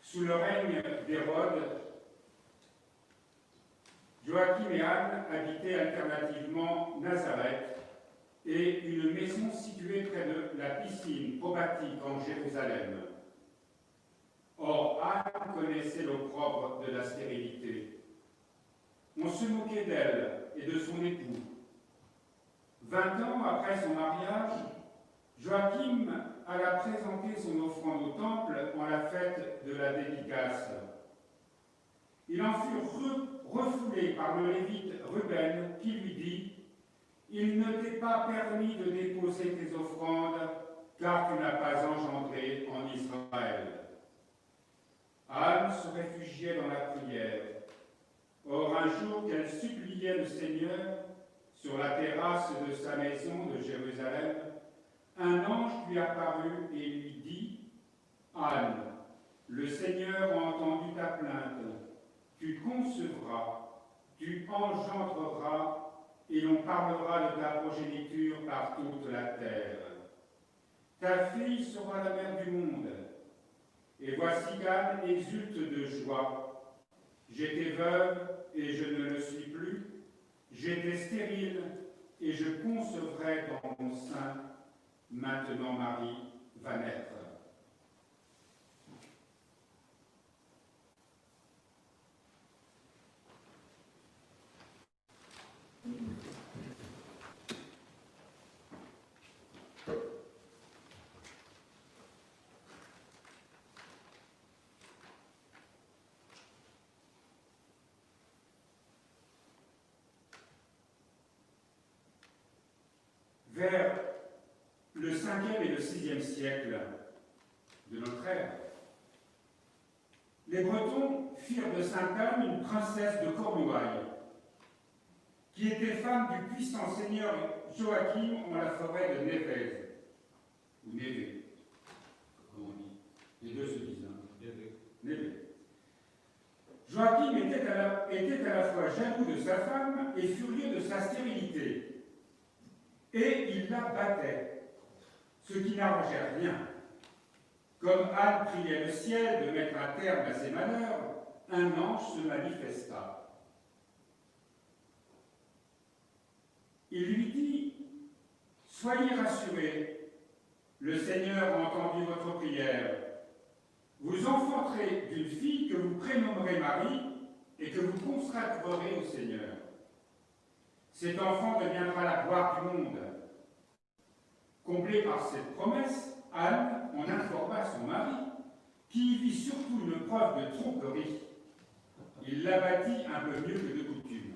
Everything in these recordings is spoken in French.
Sous le règne d'Hérode, Joachim et Anne habitaient alternativement Nazareth et une maison située près de la piscine probatique en Jérusalem. Or, Anne connaissait l'opprobre de la stérilité. On se moquait d'elle et de son époux. 20 ans après son mariage, Joachim alla présenter son offrande au temple en la fête de la dédicace. Il en fut refoulé par le lévite Ruben qui lui dit « Il ne t'est pas permis de déposer tes offrandes, car tu n'as pas engendré en Israël. » Anne se réfugiait dans la prière. Or, un jour qu'elle suppliait le Seigneur sur la terrasse de sa maison de Jérusalem, un ange lui apparut et lui dit « Anne, le Seigneur a entendu ta plainte. Tu concevras, tu engendreras, et l'on parlera de ta progéniture par toute la terre. Ta fille sera la mère du monde. Et voici qu'Anne exulte de joie. J'étais veuve et je ne le suis plus. J'étais stérile et je concevrai dans mon sein. Maintenant Marie va naître. Vers le 5e et le 6e siècle de notre ère, les Bretons firent de Sainte-Anne une princesse de Cornouailles, qui était femme du puissant seigneur Joachim en la forêt de Névez, ou Névé, comme on dit. Les deux se disent, hein. Névé. Joachim était à la fois jaloux de sa femme et furieux de sa stérilité. Et il la battait, ce qui n'arrangeait rien. Comme Anne priait le ciel de mettre un terme à ses malheurs, un ange se manifesta. Il lui dit « Soyez rassurés, le Seigneur a entendu votre prière. Vous enfanterez d'une fille que vous prénommerez Marie et que vous consacrerez au Seigneur. Cet enfant deviendra la gloire du monde. » Comblée par cette promesse, Anne en informa son mari, qui y vit surtout une preuve de tromperie. Il l'abattit un peu mieux que de coutume.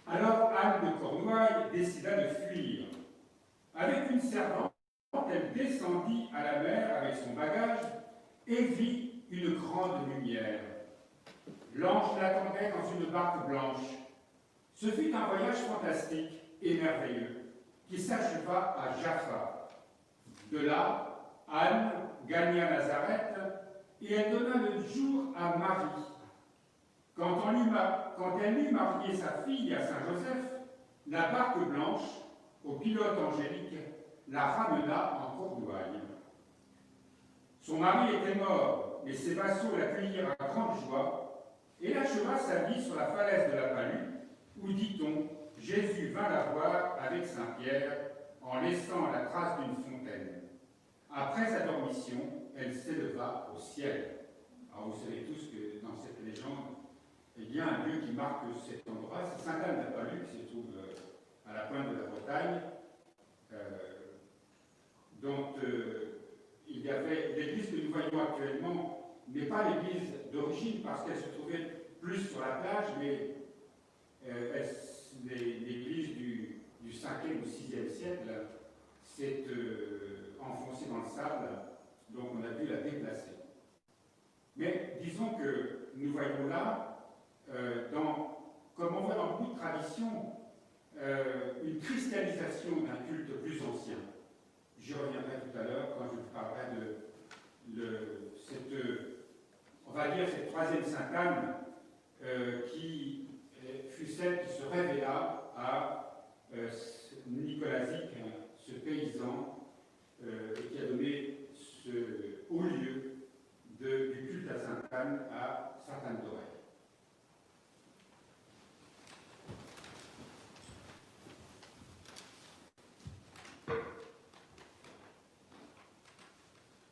Alors Anne de Cornouailles décida de fuir. Avec une servante, elle descendit à la mer avec son bagage et vit une grande lumière. L'ange l'attendait dans une barque blanche. Ce fut un voyage fantastique et merveilleux qui s'acheva à Jaffa. De là, Anne gagna Nazareth et elle donna le jour à Marie. Quand elle eut marié sa fille à Saint-Joseph, la barque blanche, au pilote angélique, la ramena en Cornouailles. Son mari était mort, mais ses vassaux l'accueillirent à grande joie et il acheva sa vie sur la falaise de la Palue, où, dit-on, Jésus vint la voir avec Saint-Pierre en laissant la trace d'une fontaine. Après sa dormition, elle s'éleva au ciel. Alors vous savez tous que dans cette légende, il y a un lieu qui marque cet endroit, c'est Sainte-Anne-de-la-Palue, qui se trouve à la pointe de la Bretagne, dont il y avait l'église que nous voyons actuellement, n'est pas l'église d'origine parce qu'elle se trouvait plus sur la plage, mais l'église du 5e ou 6e siècle s'est enfoncée dans le sable, donc on a dû la déplacer. Mais disons que nous voyons là, comme on voit dans beaucoup de traditions, une cristallisation d'un culte plus ancien. J'y reviendrai tout à l'heure quand je vous parlerai de cette troisième Sainte-Anne qui fut celle qui se révéla nicolazique, ce paysan qui a donné ce haut lieu du culte à Sainte-Anne à Sainte-Anne-d'Auray.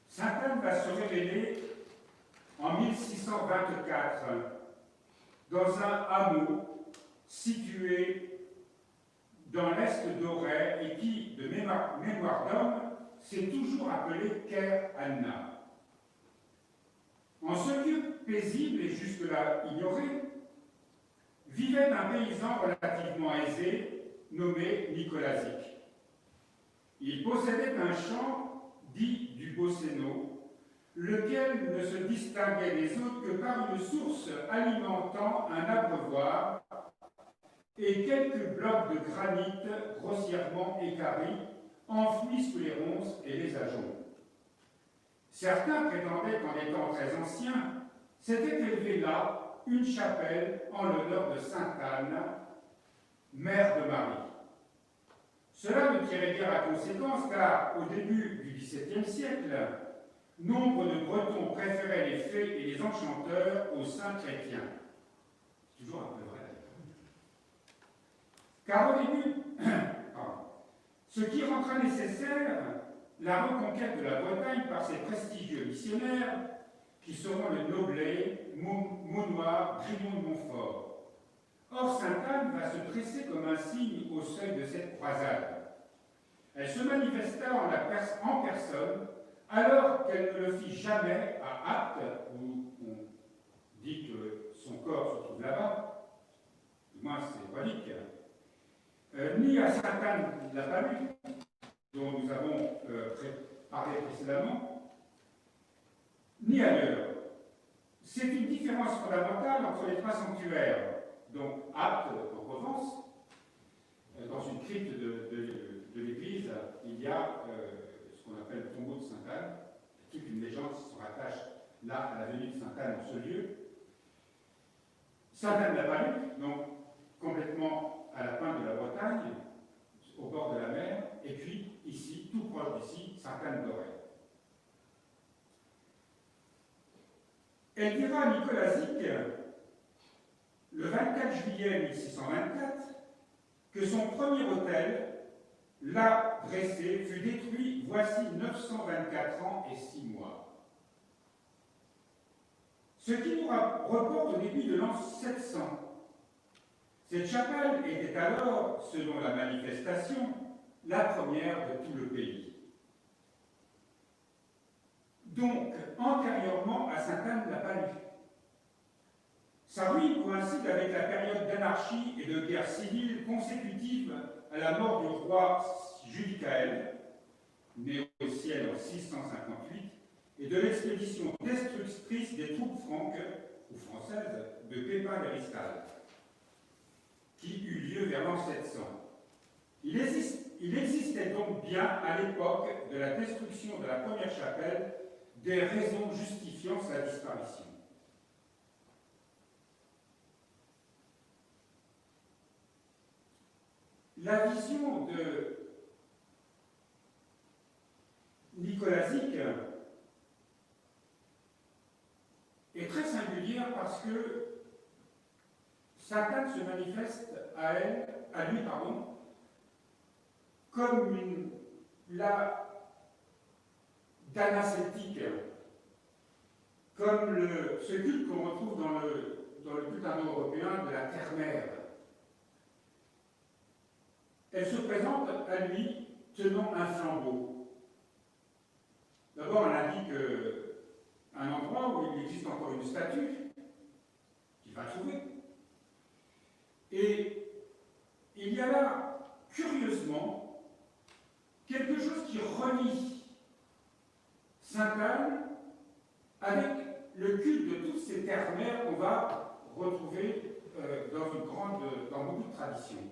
Sainte-Anne va se révéler en 1624 dans un hameau situé dans l'est d'Auray et qui, de mémoire d'homme, s'est toujours appelé Caer Anna. En ce lieu paisible et jusque-là ignoré, vivait un paysan relativement aisé nommé Nicolazic. Il possédait un champ dit du Bosséno, lequel ne se distinguait des autres que par une source alimentant un abreuvoir et quelques blocs de granit grossièrement équarris, enfouis sous les ronces et les ajoncs. Certains prétendaient qu'en étant très anciens, s'était élevée là une chapelle en l'honneur de Sainte-Anne, mère de Marie. Cela ne tirait guère à conséquence car, au début du XVIIe siècle, nombre de Bretons préféraient les fées et les enchanteurs aux saints chrétiens. C'est toujours un peu vrai. Car au début, ce qui rendra nécessaire la reconquête de la Bretagne par ses prestigieux missionnaires, qui seront le Noblet, Maunoir, Grimond de Montfort. Or, Sainte-Anne va se dresser comme un signe au seuil de cette croisade. Elle se manifesta en personne, alors qu'elle ne le fit jamais à Apt, où on dit que son corps se trouve là-bas, du moins c'est symbolique, ni à Sainte-Anne-la-Palue, dont nous avons parlé précédemment, ni ailleurs. C'est une différence fondamentale entre les trois sanctuaires. Donc, Apt, en Provence, dans une crypte de l'église, il y a ce qu'on appelle le tombeau de Sainte-Anne, toute une légende qui se rattache là à la venue de Sainte-Anne en ce lieu. Sainte-Anne-la-Palue, donc complètement à la pointe de la Bretagne, au bord de la mer, et puis ici, tout proche d'ici, Sainte-Anne-d'Auray. Elle dira à Nicolazic, le 24 juillet 1624, que son premier autel, là dressé, fut détruit voici 924 ans et 6 mois. Ce qui nous reporte au début de l'an 700. Cette chapelle était alors, selon la manifestation, la première de tout le pays. Donc, antérieurement à Sainte-Anne-la-Palue. Sa ruine coïncide avec la période d'anarchie et de guerre civile consécutive à la mort du roi Judicaël, né au ciel en 658, et de l'expédition destructrice des troupes franques ou françaises de Pépin d'Héristal, qui eut lieu vers l'an 700. Il existait donc bien, à l'époque de la destruction de la première chapelle, des raisons justifiant sa disparition. La vision de Nicolazic est très singulière parce que Sainte-Anne se manifeste à lui, comme la dana celtique, comme ce culte qu'on retrouve dans le culte indo-européen de la terre-mère. Elle se présente à lui tenant un flambeau. D'abord, elle indique un endroit où il existe encore une statue qu'il va trouver. Et il y a là, curieusement, quelque chose qui relie Sainte-Anne avec le culte de toutes ces terres-mères qu'on va retrouver dans beaucoup de traditions.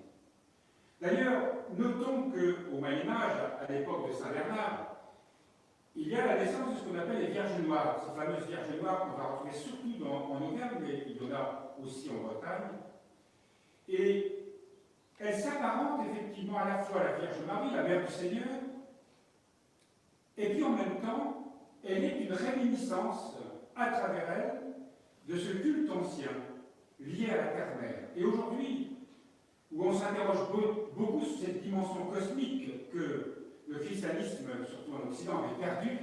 D'ailleurs, notons qu'au Moyen-Âge, à l'époque de Saint-Bernard, il y a la naissance de ce qu'on appelle les Vierges Noires, ces fameuses Vierges Noires qu'on va retrouver surtout en Auvergne, mais il y en a aussi en Bretagne. Et elle s'apparente effectivement à la fois à la Vierge Marie, la Mère du Seigneur, et puis en même temps, elle est une réminiscence à travers elle de ce culte ancien lié à la terre-mère. Et aujourd'hui, où on s'interroge beaucoup sur cette dimension cosmique que le christianisme, surtout en Occident, avait perdue,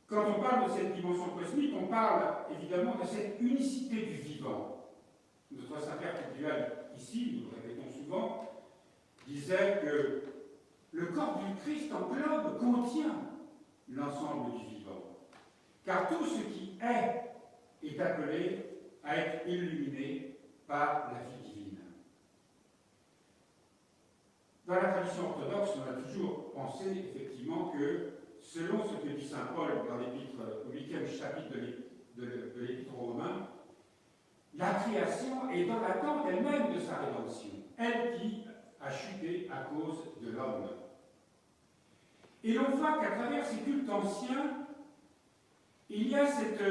quand on parle de cette dimension cosmique, on parle évidemment de cette unicité du vivant. Notre Saint-Père Cultuel, ici, nous le répétons souvent, disait que le corps du Christ en globe contient l'ensemble du vivant. Car tout ce qui est appelé à être illuminé par la vie divine. Dans la tradition orthodoxe, on a toujours pensé effectivement que, selon ce que dit saint Paul dans l'épître, au 8e chapitre de l'épître aux Romains, la création est dans l'attente elle-même de sa rédemption, elle qui a chuté à cause de l'homme. Et l'on voit qu'à travers ces cultes anciens, il y a cette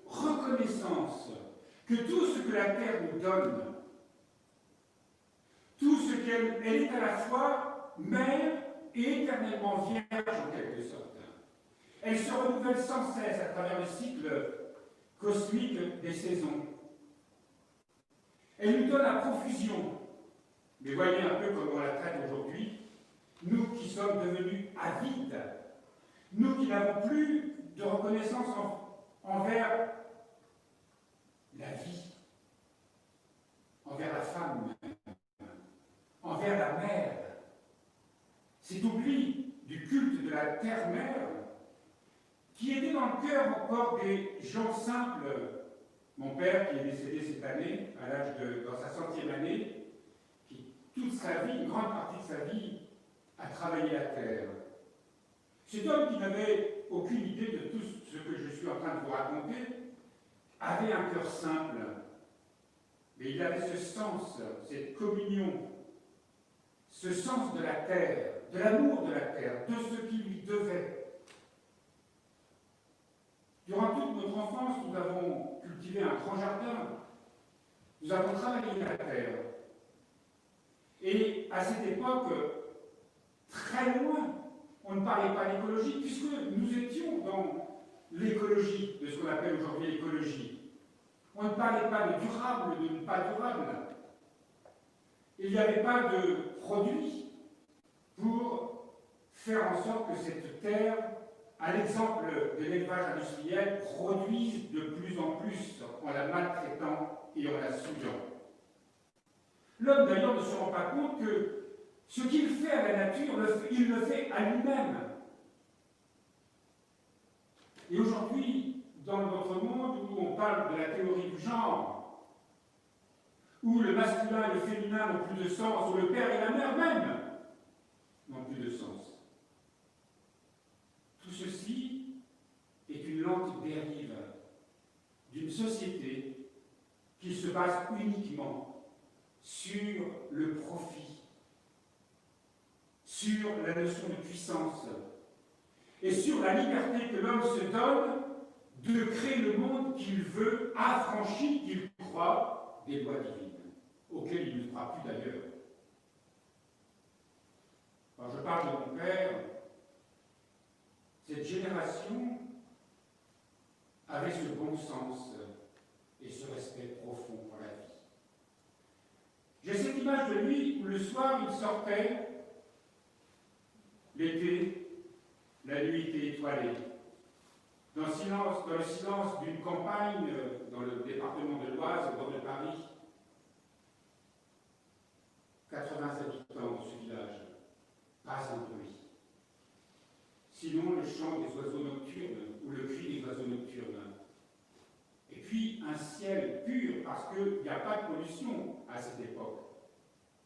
reconnaissance que tout ce que la terre nous donne, tout ce qu'elle est à la fois mère et éternellement vierge en quelque sorte. Elle se renouvelle sans cesse à travers le cycle cosmique des saisons. Elle nous donne à profusion. Mais voyez un peu comment on la traite aujourd'hui, nous qui sommes devenus avides, nous qui n'avons plus de reconnaissance envers la vie, envers la femme, envers la mère. Cet oubli du culte de la terre-mère qui était dans le cœur encore des gens simples. Mon père, qui est décédé cette année, dans sa 100e année, qui toute sa vie, une grande partie de sa vie, a travaillé la terre. Cet homme qui n'avait aucune idée de tout ce que je suis en train de vous raconter, avait un cœur simple, mais il avait ce sens, cette communion, ce sens de la terre, de l'amour de la terre, de ce qui lui devait. Durant toute notre enfance, nous avons cultivé un grand jardin, nous avons travaillé la terre. Et à cette époque, très loin, on ne parlait pas d'écologie, puisque nous étions dans l'écologie, de ce qu'on appelle aujourd'hui l'écologie. On ne parlait pas de durable, de pas durable. Il n'y avait pas de produits pour faire en sorte que cette terre, à l'exemple de l'élevage industriel, produise de plus en plus en la maltraitant et en la souillant. L'homme d'ailleurs ne se rend pas compte que ce qu'il fait à la nature, il le fait à lui-même. Et aujourd'hui, dans notre monde où on parle de la théorie du genre, où le masculin et le féminin n'ont plus de sens, où le père et la mère même n'ont plus de sens, tout ceci est une lente dérive d'une société qui se base uniquement sur le profit, sur la notion de puissance et sur la liberté que l'homme se donne de créer le monde qu'il veut, affranchi, qu'il croit, des lois divines, auxquelles il ne croit plus d'ailleurs. Quand je parle de mon père, cette génération avait ce bon sens et ce respect profond pour la vie. J'ai cette image de lui où le soir il sortait, l'été, la nuit était étoilée. Dans le silence d'une campagne, dans le département de l'Oise, au bord de Paris, 80 habitants de ce village, pas un bruit. Sinon le chant des oiseaux nocturnes ou le cri des oiseaux nocturnes. Et puis un ciel pur, parce qu'il n'y a pas de pollution à cette époque.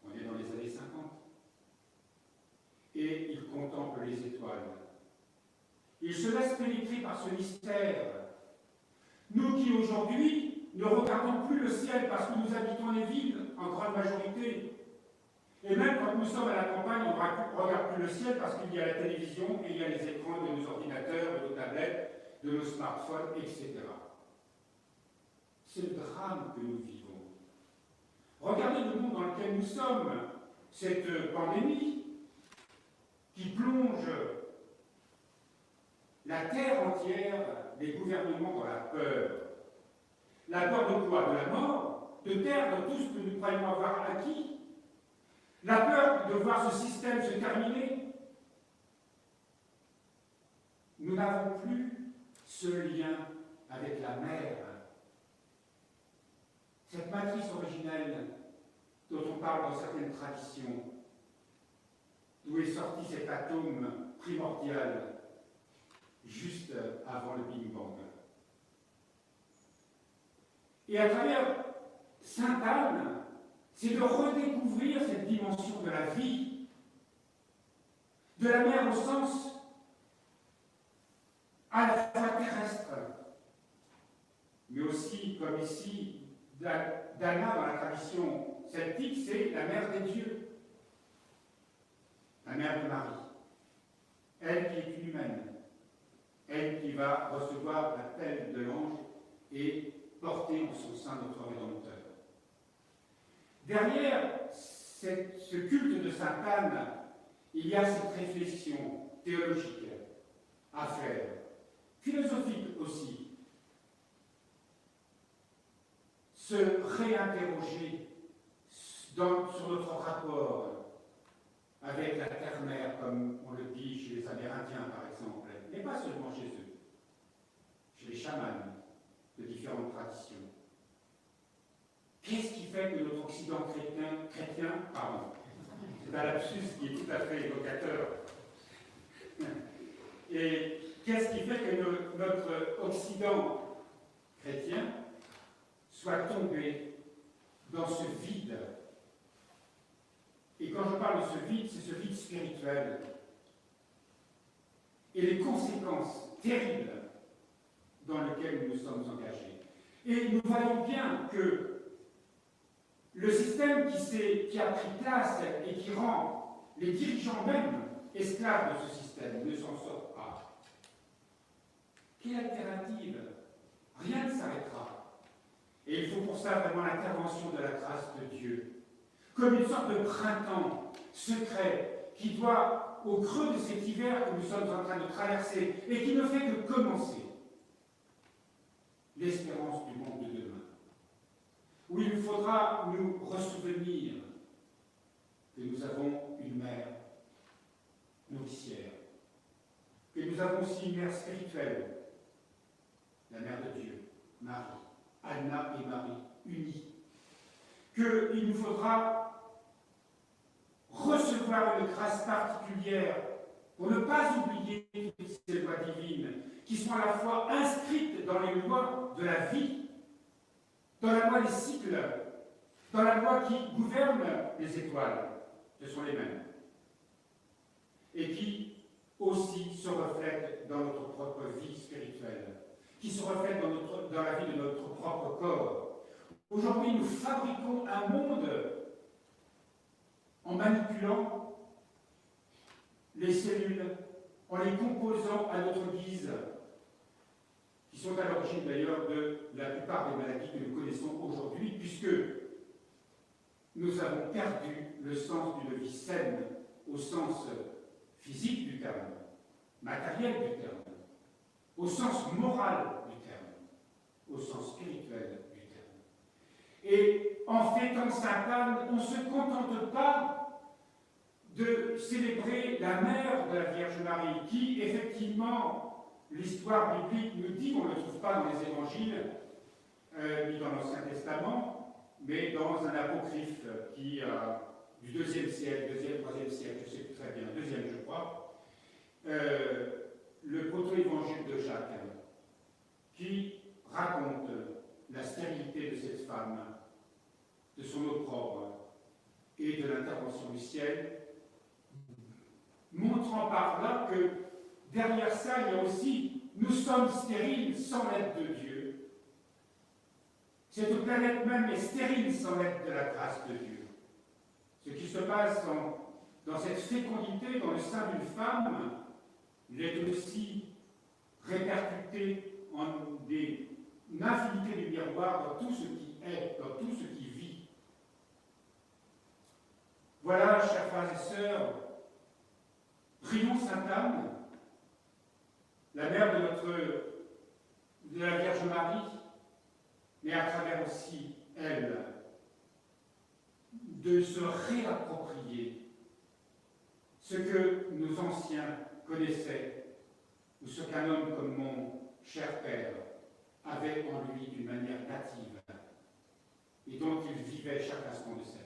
On est dans les années 50. Et il contemple les étoiles. Il se laisse pénétrer par ce mystère. Nous qui aujourd'hui ne regardons plus le ciel parce que nous habitons les villes en grande majorité. Et même quand nous sommes à la campagne, on ne regarde plus le ciel parce qu'il y a la télévision et il y a les écrans de nos ordinateurs, de nos tablettes, de nos smartphones, etc. C'est le drame que nous vivons. regardez le monde dans lequel nous sommes, cette pandémie qui plonge la terre entière, les gouvernements dans la peur. La peur de quoi? De la mort? De perdre tout ce que nous croyons avoir acquis? La peur de voir ce système se terminer? Nous n'avons plus ce lien avec la mer. Cette matrice originelle dont on parle dans certaines traditions, d'où est sorti cet atome primordial juste avant le Big Bang. Et à travers Sainte Anne, c'est de redécouvrir cette dimension de la vie, de la mer au sens à la fois terrestre, mais aussi, comme ici, d'Anna dans la tradition celtique, c'est la mère des dieux, la mère de Marie, elle qui est une humaine, elle qui va recevoir l'appel de l'ange et porter en son sein notre Rédempteur. Derrière ce culte de Sainte Anne, il y a cette réflexion théologique à faire, philosophique aussi. Se réinterroger sur notre rapport avec la terre-mère, comme on le dit chez les Amérindiens par exemple, mais pas seulement chez eux, chez les chamans de différentes traditions. Qu'est-ce qui fait que notre Occident chrétien, pardon, c'est un lapsus qui est tout à fait évocateur, et qu'est-ce qui fait que notre Occident chrétien soit tombé dans ce vide? Et quand je parle de ce vide, c'est ce vide spirituel et les conséquences terribles dans lesquelles nous nous sommes engagés. Et nous voyons bien que le système qui a pris place et qui rend les dirigeants même esclaves de ce système ne s'en sort pas. Quelle alternative? Rien ne s'arrêtera. Et il faut pour ça vraiment l'intervention de la grâce de Dieu, comme une sorte de printemps secret qui doit, au creux de cet hiver que nous sommes en train de traverser et qui ne fait que commencer, l'espérance du monde de demain, où il faudra nous ressouvenir que nous avons une mère nourricière, que nous avons aussi une mère spirituelle, la mère de Dieu, Marie, Anna et Marie, unies, qu'il nous faudra recevoir une grâce particulière pour ne pas oublier toutes ces lois divines qui sont à la fois inscrites dans les lois de la vie, dans la loi des cycles, dans la loi qui gouverne les étoiles, ce sont les mêmes, et qui aussi se reflètent dans notre propre vie spirituelle, qui se reflètent dans la vie de notre propre corps. Aujourd'hui, nous fabriquons un monde en manipulant les cellules, en les composant à notre guise, qui sont à l'origine d'ailleurs de la plupart des maladies que nous connaissons aujourd'hui, puisque nous avons perdu le sens d'une vie saine au sens physique du terme, matériel du terme, au sens moral du terme, au sens spirituel du terme. Et en fêtant Sainte Anne, on ne se contente pas de célébrer la mère de la Vierge Marie, qui, effectivement, l'histoire biblique nous dit, on ne le trouve pas dans les évangiles, ni dans l'Ancien Testament, mais dans un apocryphe qui, du 2e siècle, 2e, 3e siècle, je ne sais plus très bien, 2e je crois, le proto-évangile de Jacques, qui raconte la stérilité de cette femme, de son opprobre et de l'intervention du ciel, montrant par là que derrière ça, il y a aussi nous sommes stériles sans l'aide de Dieu. Cette planète même est stérile sans l'aide de la grâce de Dieu. Ce qui se passe dans cette fécondité dans le sein d'une femme, il est aussi répercuté en une infinité de miroirs dans tout ce qui est, dans tout ce qui vit. Voilà, chers frères et sœurs, prions Sainte Anne, la mère de la Vierge Marie, mais à travers aussi elle, de se réapproprier ce que nos anciens connaissaient, ou ce qu'un homme comme mon cher père avait en lui d'une manière native, et dont il vivait chaque instant de sa vie.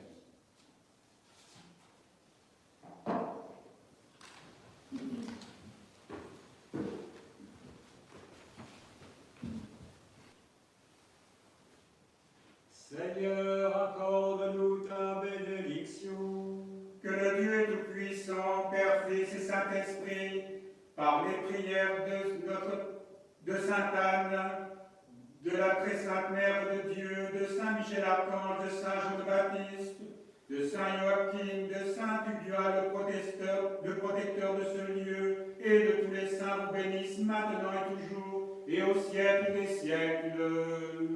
Seigneur, accorde-nous ta bénédiction. Que le Dieu Tout-Puissant, Père, Fils et Saint-Esprit, par les prières de Sainte Anne, de la très sainte Mère de Dieu, de Saint Michel-Archange, de Saint Jean-Baptiste, de Saint Joachim, de Saint Tugdual, le protecteur de ce lieu, et de tous les saints vous bénissent maintenant et toujours, et au siècle des siècles.